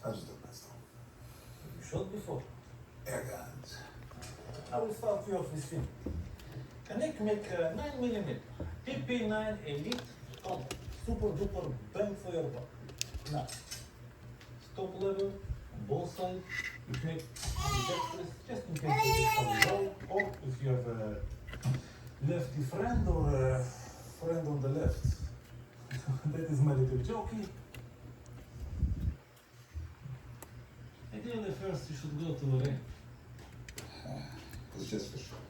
How's the pistol? You shot before? Air guns. I will start you off with film. Connect make 9mm PP9 Elite comp. Super duper bang for your buck. Now, stop level on both sides. You connect detectors just in case you get some low, or if you have a lefty friend or a friend on the left. That is my little jokey. Ideally, first you should go to the range. It's just for sure.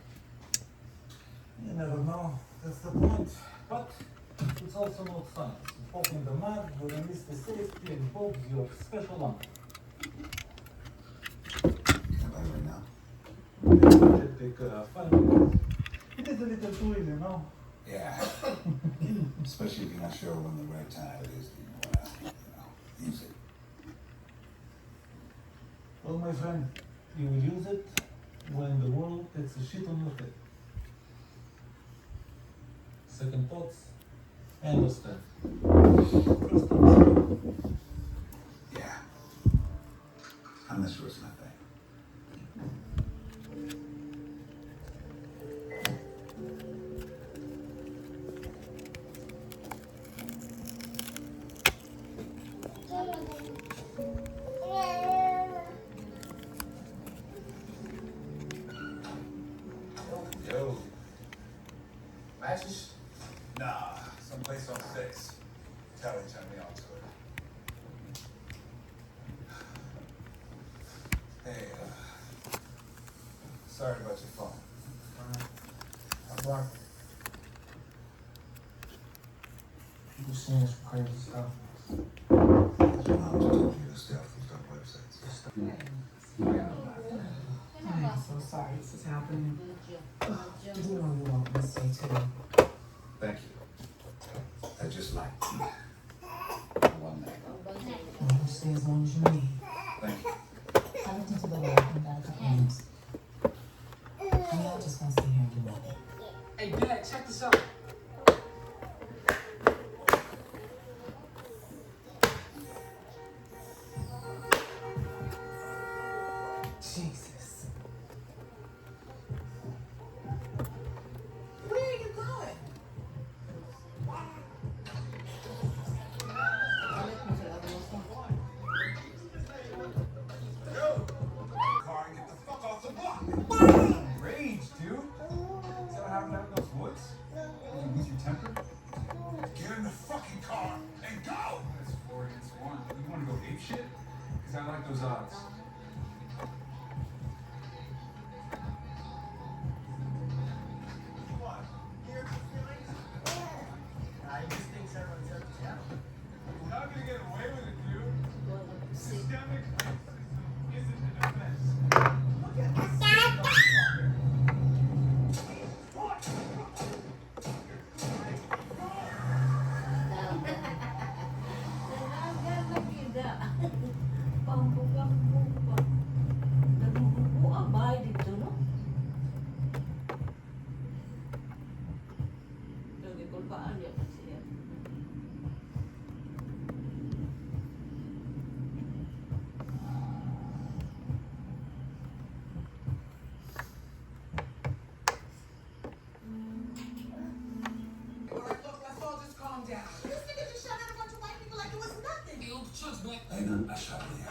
You never know, that's the point. But it's also not science. You pop in the mud, you release the safety and Bob's your special uncle. Can I right now? It take 5 minutes. It is a little too easy, no? Yeah. Especially if you're not sure when the right time it is to use it. Well, my friend, you will use it when the world takes a shit on your head. Second thoughts, I understand. First understand. Yeah. I'm not sure it's my thing. Yo. Matches? Nah, someplace on 6. Kelly turned me on to it. Hey, sorry about your phone. I'm black. People saying it's crazy stuff. Your mom just told you to stay off those dumb websites. I'm so sorry this is happening. You know you want me to stay too. Thank you. I just like one night. You stay as long as you need. Thank you. I looked into the law and got a couple names. And y'all just gonna stay here and do nothing. Hey, Dad, check this out. Jesus. Where are you going? Car and get the fuck off the block. Rage, dude. Is that what happened out in those woods? Did you lose your temper? Get in the fucking car and go! That's 4 against 1. You want to go ape shit? Because I like those odds. What? Here, I just think everyone's up to town. You're not going to get away with it, dude. Systemic racism isn't a defense. Look at this motherfucker. Let's all just calm down. This nigga just shot at a bunch of white people like it was nothing. Ain't nothing I shot at you.